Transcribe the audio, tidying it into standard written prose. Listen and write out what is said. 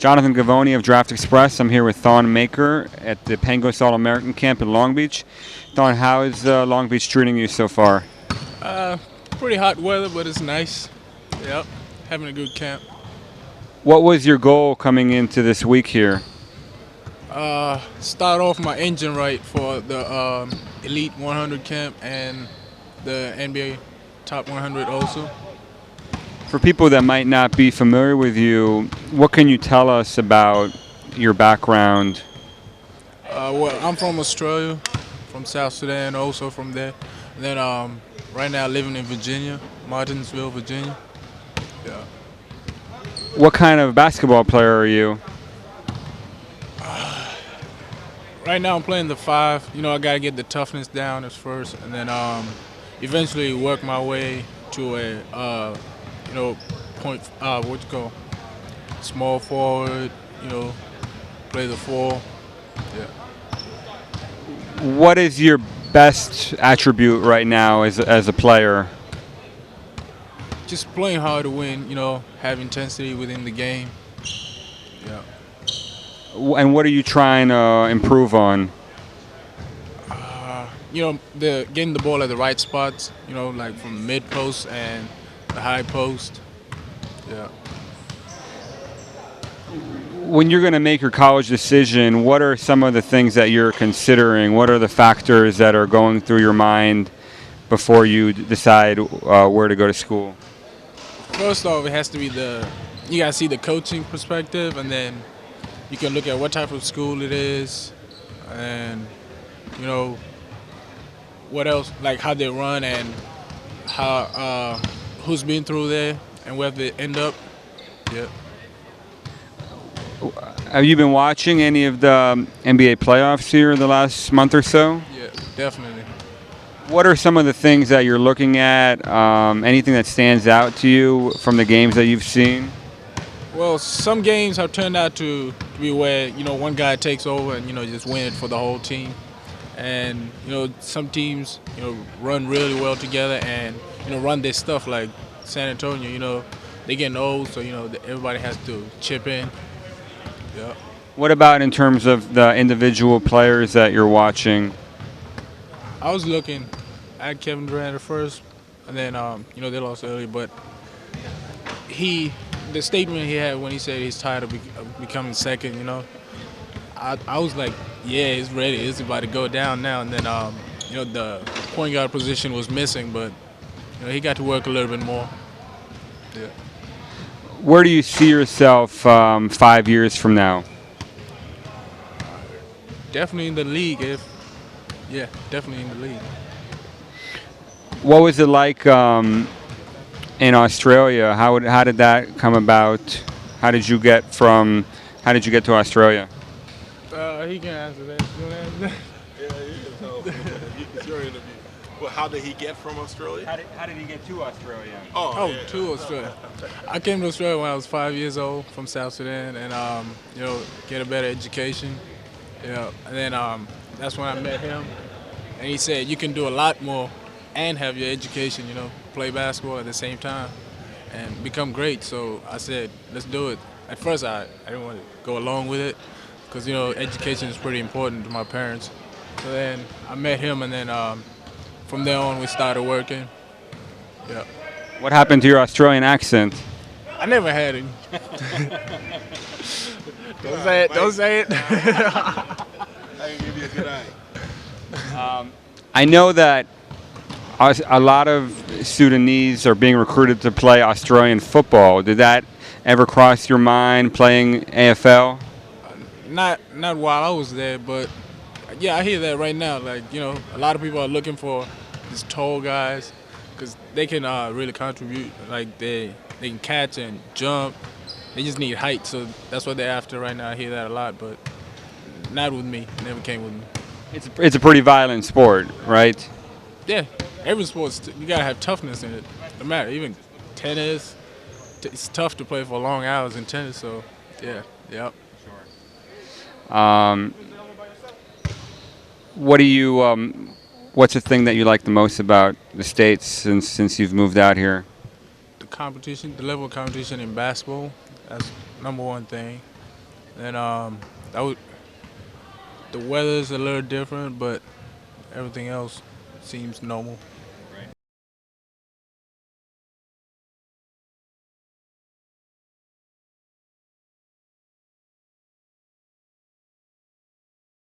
Jonathan Gavoni of DraftExpress. I'm here with Thon Maker at the Pangos All-American Camp in Long Beach. Thon, how is Long Beach treating you so far? Pretty hot weather, but it's nice. Yep, having a good camp. What was your goal coming into this week here? Start off my engine right for the Elite 100 camp and the NBA Top 100 also. For people that might not be familiar with you, what can you tell us about your background? Well, I'm from Australia, from South Sudan, also from there. And then right now living in Virginia, Martinsville, Virginia. Yeah. What kind of basketball player are you? Right now I'm playing the 5. You know, I got to get the toughness down at first, and then eventually work my way to a, small forward, play the 4. Yeah. What is your best attribute right now as a player? Just playing hard to win, have intensity within the game. Yeah. And what are you trying to improve on? Getting the ball at the right spots, like from the mid post and the high post. Yeah. When you're going to make your college decision, what are some of the things that you're considering? What are the factors that are going through your mind before you decide where to go to school? First off, it has to be you got to see the coaching perspective, and then you can look at what type of school it is, and what else, like how they run and how who's been through there and where they end up. Yeah. Have you been watching any of the NBA playoffs here in the last month or so? Yeah, definitely. What are some of the things that you're looking at? Anything that stands out to you from the games that you've seen? Well, some games have turned out to be where, one guy takes over and, just win it for the whole team. And, some teams, run really well together and, run their stuff like San Antonio, they're getting old, so, everybody has to chip in. Yeah. What about in terms of the individual players that you're watching? I was looking at Kevin Durant at first, and then, they lost early, but the statement he had when he said he's tired of becoming second, I was like, yeah, he's ready. It's about to go down now. And then, the point guard position was missing, but, he got to work a little bit more. Yeah. Where do you see yourself 5 years from now? Definitely in the league. Definitely in the league. What was it like in Australia? How did that come about? How did you get to Australia? He can answer that. You want to answer that? Yeah, it's your interview. Well, how did he get from Australia? How did he get to Australia? To Australia. I came to Australia when I was 5 years old from South Sudan, and get a better education. And then that's when I met him, and he said you can do a lot more and have your education. Play basketball at the same time and become great. So I said, let's do it. At first, I didn't want to go along with it because education is pretty important to my parents. So then I met him, and then from there on we started working. Yeah. What happened to your Australian accent? I never had it. Don't say it. Don't say it. I can give you a good eye. I know that a lot of Sudanese are being recruited to play Australian football. Did that ever cross your mind playing AFL? Not while I was there, but yeah, I hear that right now. Like, a lot of people are looking for these tall guys because they can really contribute. Like, they can catch and jump. They just need height, so that's what they're after right now. I hear that a lot, but not with me. It never came with me. It's a pretty violent sport, right? Yeah, every sport, you got to have toughness in it. No matter, even tennis, it's tough to play for long hours in tennis, so yeah, yep. What's the thing that you like the most about the States since you've moved out here? The competition, the level of competition in basketball, that's number one thing. And that was, the weather's a little different, but everything else seems normal.